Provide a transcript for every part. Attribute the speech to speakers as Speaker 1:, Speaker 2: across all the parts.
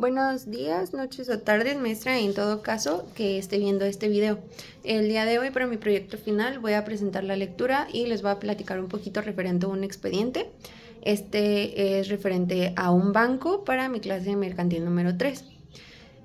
Speaker 1: Buenos días, noches o tardes, maestra, en todo caso que esté viendo este video. El día de hoy, para mi proyecto final, voy a presentar la lectura y les voy a platicar un poquito referente a un expediente. Este es referente a un banco para mi clase de mercantil número 3.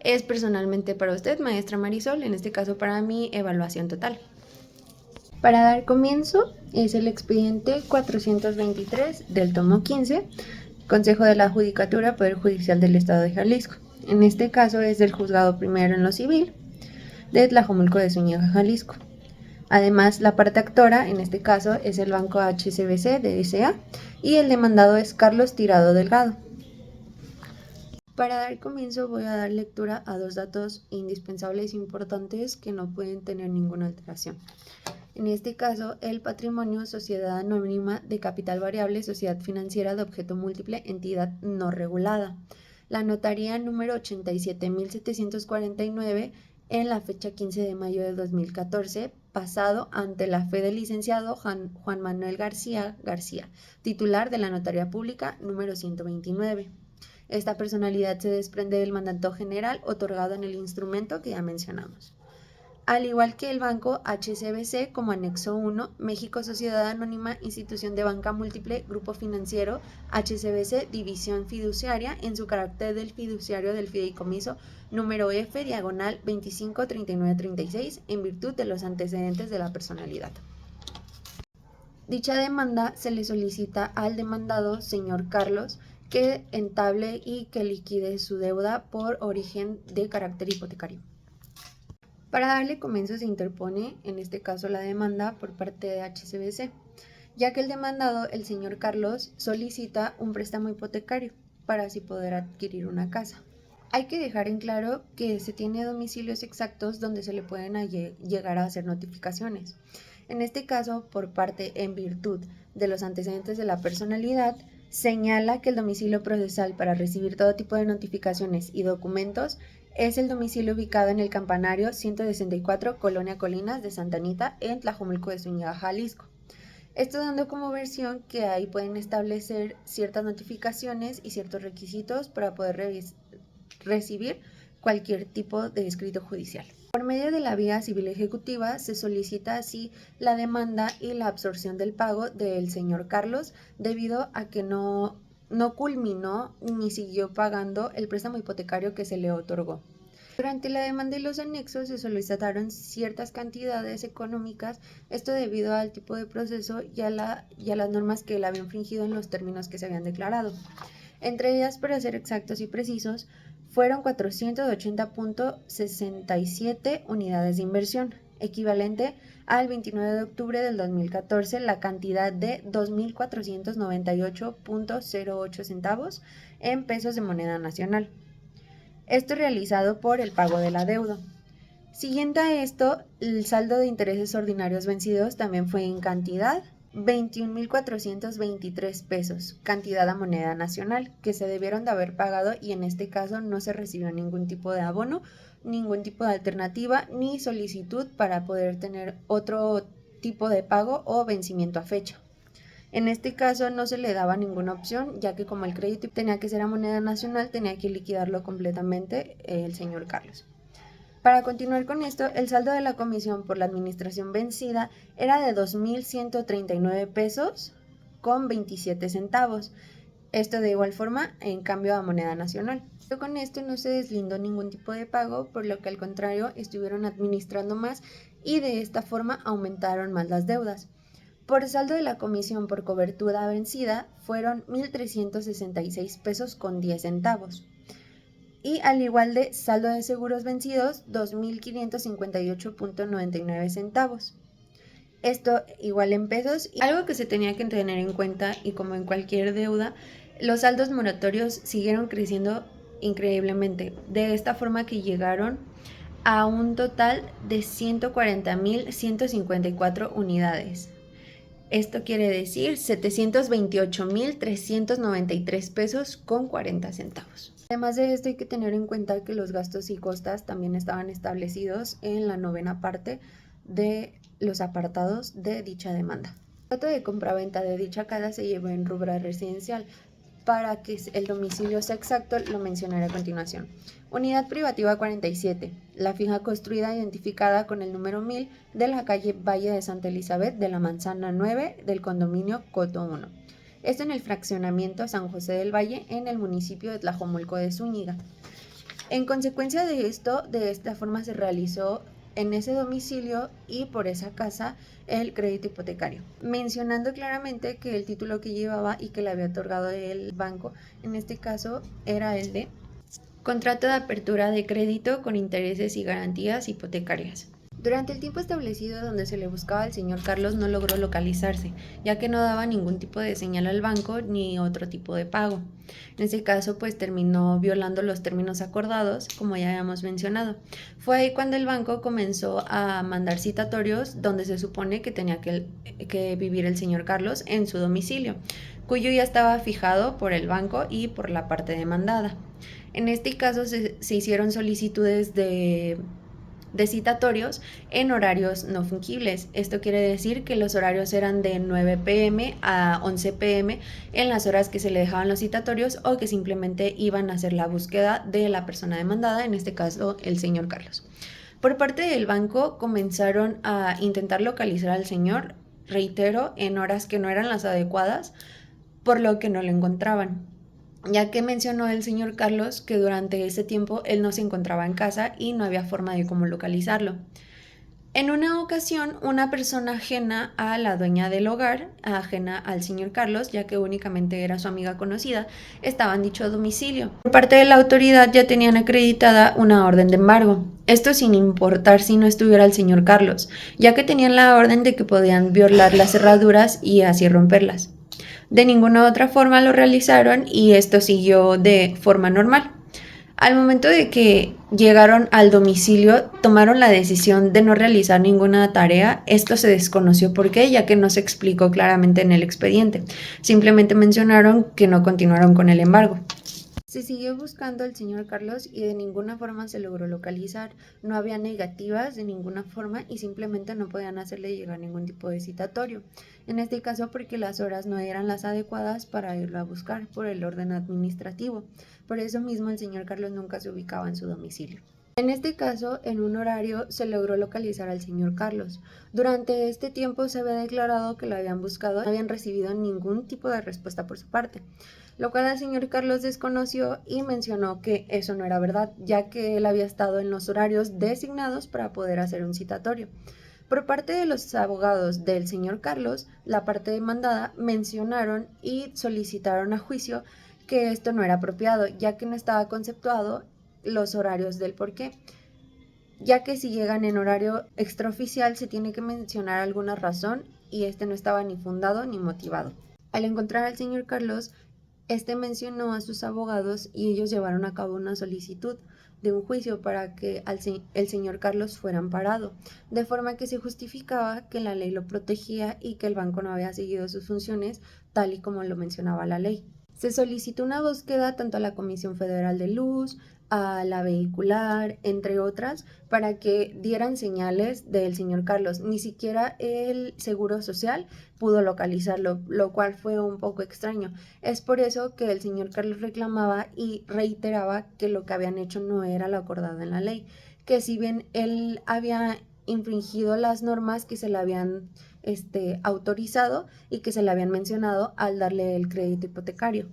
Speaker 1: Es personalmente para usted, maestra Marisol, en este caso para mi evaluación total. Para dar comienzo, es el expediente 423 del tomo 15, Consejo de la Judicatura, Poder Judicial del Estado de Jalisco. En este caso es del Juzgado Primero en lo Civil de Tlajomulco de Zúñiga, Jalisco. Además, la parte actora, en este caso, es el Banco HSBC de S.A. y el demandado es Carlos Tirado Delgado. Para dar comienzo voy a dar lectura a dos datos indispensables e importantes que no pueden tener ninguna alteración. En este caso, el patrimonio, sociedad anónima de capital variable, sociedad financiera de objeto múltiple, entidad no regulada. La notaría número 87.749 en la fecha 15 de mayo de 2014, pasado ante la fe del licenciado Juan Manuel García, titular de la Notaría Pública número 129. Esta personalidad se desprende del mandato general otorgado en el instrumento que ya mencionamos. Al igual que el banco HSBC como anexo 1, México Sociedad Anónima, Institución de Banca Múltiple, Grupo Financiero, HSBC, División Fiduciaria, en su carácter del fiduciario del fideicomiso número F, diagonal 253936, en virtud de los antecedentes de la personalidad. Dicha demanda se le solicita al demandado, señor Carlos, que entable y que liquide su deuda por origen de carácter hipotecario. Para darle comienzo se interpone, en este caso, la demanda por parte de HSBC, ya que el demandado, el señor Carlos, solicita un préstamo hipotecario para así poder adquirir una casa. Hay que dejar en claro que se tiene domicilios exactos donde se le pueden llegar a hacer notificaciones. En este caso, por parte en virtud de los antecedentes de la personalidad, señala que el domicilio procesal para recibir todo tipo de notificaciones y documentos es el domicilio ubicado en el Campanario 164, Colonia Colinas de Santa Anita, en Tlajomulco de Zúñiga, Jalisco. Esto dando como versión que ahí pueden establecer ciertas notificaciones y ciertos requisitos para poder recibir cualquier tipo de escrito judicial. Por medio de la vía civil ejecutiva se solicita así la demanda y la absorción del pago del señor Carlos debido a que no culminó ni siguió pagando el préstamo hipotecario que se le otorgó. Durante la demanda y los anexos se solicitaron ciertas cantidades económicas, esto debido al tipo de proceso y a las normas que él había infringido en los términos que se habían declarado. Entre ellas, para ser exactos y precisos, fueron 480.67 unidades de inversión, equivalente al 29 de octubre del 2014 la cantidad de 2.498.08 centavos en pesos de moneda nacional. Esto realizado por el pago del adeudo. Siguiente a esto, el saldo de intereses ordinarios vencidos también fue en cantidad 21.423 pesos, cantidad a moneda nacional, que se debieron de haber pagado y en este caso no se recibió ningún tipo de abono, ningún tipo de alternativa ni solicitud para poder tener otro tipo de pago o vencimiento a fecha. En este caso no se le daba ninguna opción, ya que como el crédito tenía que ser a moneda nacional, tenía que liquidarlo completamente el señor Carlos. Para continuar con esto, el saldo de la comisión por la administración vencida era de 2.139 pesos con 27 centavos. Esto de igual forma en cambio a moneda nacional. Pero con esto no se deslindó ningún tipo de pago, por lo que al contrario estuvieron administrando más y de esta forma aumentaron más las deudas. Por saldo de la comisión por cobertura vencida fueron 1.366 pesos con 10 centavos. Y al igual de saldo de seguros vencidos, 2.558.99 centavos. Esto igual en pesos. Y algo que se tenía que tener en cuenta, y como en cualquier deuda, los saldos moratorios siguieron creciendo increíblemente, de esta forma que llegaron a un total de 140.154 unidades. Esto quiere decir 728.393 pesos con 40 centavos. Además de esto hay que tener en cuenta que los gastos y costas también estaban establecidos en la novena parte de los apartados de dicha demanda. El contrato de compraventa de dicha casa se llevó en rubro residencial, para que el domicilio sea exacto, lo mencionaré a continuación. Unidad privativa 47, la finca construida identificada con el número 1000 de la calle Valle de Santa Elizabeth de la manzana 9 del condominio Coto 1. Esto en el fraccionamiento San José del Valle en el municipio de Tlajomulco de Zúñiga. En consecuencia de esto, de esta forma se realizó en ese domicilio y por esa casa el crédito hipotecario, mencionando claramente que el título que llevaba y que le había otorgado el banco, en este caso era el de contrato de apertura de crédito con intereses y garantías hipotecarias. Durante el tiempo establecido donde se le buscaba al señor Carlos no logró localizarse, ya que no daba ningún tipo de señal al banco ni otro tipo de pago. En ese caso, pues terminó violando los términos acordados, como ya habíamos mencionado. Fue ahí cuando el banco comenzó a mandar citatorios donde se supone que tenía que vivir el señor Carlos en su domicilio, cuyo ya estaba fijado por el banco y por la parte demandada. En este caso se hicieron solicitudes de citatorios en horarios no fungibles. Esto quiere decir que los horarios eran de 9 p.m. a 11 p.m. en las horas que se le dejaban los citatorios o que simplemente iban a hacer la búsqueda de la persona demandada, en este caso el señor Carlos. Por parte del banco comenzaron a intentar localizar al señor, reitero, en horas que no eran las adecuadas, por lo que no lo encontraban, ya que mencionó el señor Carlos que durante ese tiempo él no se encontraba en casa y no había forma de cómo localizarlo. En una ocasión, una persona ajena a la dueña del hogar, ajena al señor Carlos, ya que únicamente era su amiga conocida, estaba en dicho domicilio. Por parte de la autoridad ya tenían acreditada una orden de embargo, esto sin importar si no estuviera el señor Carlos, ya que tenían la orden de que podían violar las cerraduras y así romperlas. De ninguna otra forma lo realizaron y esto siguió de forma normal. Al momento de que llegaron al domicilio, tomaron la decisión de no realizar ninguna tarea. Esto se desconoció por qué, ya que no se explicó claramente en el expediente. Simplemente mencionaron que no continuaron con el embargo. Se siguió buscando al señor Carlos y de ninguna forma se logró localizar. No había negativas de ninguna forma y simplemente no podían hacerle llegar ningún tipo de citatorio. En este caso porque las horas no eran las adecuadas para irlo a buscar por el orden administrativo. Por eso mismo el señor Carlos nunca se ubicaba en su domicilio. En este caso, en un horario se logró localizar al señor Carlos. Durante este tiempo se había declarado que lo habían buscado, no habían recibido ningún tipo de respuesta por su parte, lo cual el señor Carlos desconoció y mencionó que eso no era verdad, ya que él había estado en los horarios designados para poder hacer un citatorio. Por parte de los abogados del señor Carlos, la parte demandada mencionaron y solicitaron a juicio que esto no era apropiado, ya que no estaba conceptuado los horarios del porqué, ya que si llegan en horario extraoficial se tiene que mencionar alguna razón y este no estaba ni fundado ni motivado. Al encontrar al señor Carlos, este mencionó a sus abogados y ellos llevaron a cabo una solicitud de un juicio para que el señor Carlos fuera amparado, de forma que se justificaba que la ley lo protegía y que el banco no había seguido sus funciones tal y como lo mencionaba la ley. Se solicitó una búsqueda tanto a la Comisión Federal de Luz, a la vehicular, entre otras, para que dieran señales del señor Carlos. Ni siquiera el Seguro Social pudo localizarlo, lo cual fue un poco extraño. Es por eso que el señor Carlos reclamaba y reiteraba que lo que habían hecho no era lo acordado en la ley, que si bien él había infringido las normas que se le habían autorizado y que se le habían mencionado al darle el crédito hipotecario.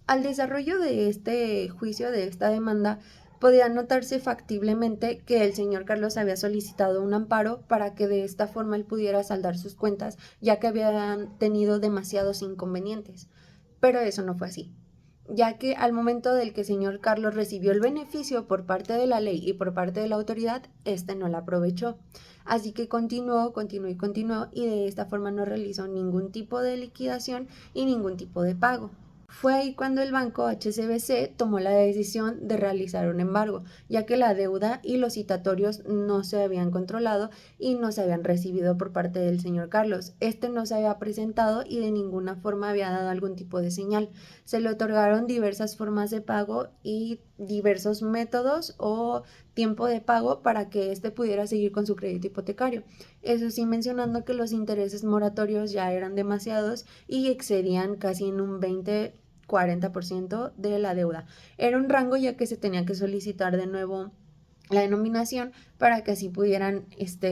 Speaker 1: Al desarrollo de este juicio, de esta demanda, podía notarse factiblemente que el señor Carlos había solicitado un amparo para que de esta forma él pudiera saldar sus cuentas, ya que habían tenido demasiados inconvenientes. Pero eso no fue así, ya que al momento del que el señor Carlos recibió el beneficio por parte de la ley y por parte de la autoridad, no la aprovechó. Así que continuó y de esta forma no realizó ningún tipo de liquidación y ningún tipo de pago. Fue ahí cuando el banco HSBC tomó la decisión de realizar un embargo, ya que la deuda y los citatorios no se habían controlado y no se habían recibido por parte del señor Carlos. No se había presentado y de ninguna forma había dado algún tipo de señal. Se le otorgaron diversas formas de pago y diversos métodos o tiempo de pago para que pudiera seguir con su crédito hipotecario. Eso sí, mencionando que los intereses moratorios ya eran demasiados y excedían casi en un 20 40% de la deuda. Era un rango ya que se tenía que solicitar de nuevo la denominación para que así pudieran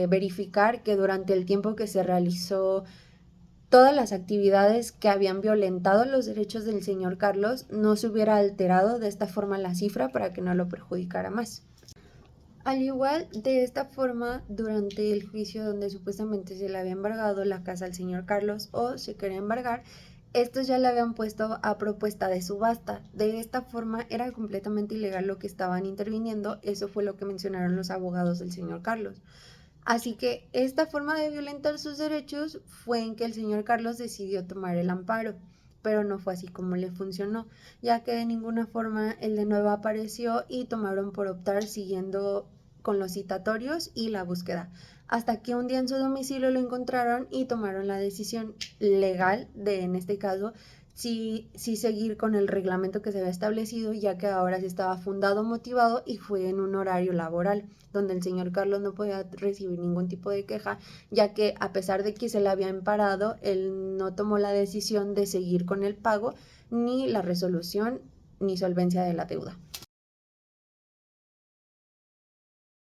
Speaker 1: verificar que durante el tiempo que se realizó todas las actividades que habían violentado los derechos del señor Carlos no se hubiera alterado de esta forma la cifra para que no lo perjudicara más. Al igual, de esta forma, durante el juicio donde supuestamente se le había embargado la casa al señor Carlos o se quería embargar, estos ya le habían puesto a propuesta de subasta. De esta forma era completamente ilegal lo que estaban interviniendo, eso fue lo que mencionaron los abogados del señor Carlos. Así que esta forma de violentar sus derechos fue en que el señor Carlos decidió tomar el amparo, pero no fue así como le funcionó, ya que de ninguna forma el de nuevo apareció y tomaron por optar siguiendo con los citatorios y la búsqueda, hasta que un día en su domicilio lo encontraron y tomaron la decisión legal de, en este caso, sí seguir con el reglamento que se había establecido, ya que ahora se estaba fundado, motivado y fue en un horario laboral, donde el señor Carlos no podía recibir ningún tipo de queja, ya que a pesar de que se le había amparado, él no tomó la decisión de seguir con el pago, ni la resolución, ni solvencia de la deuda.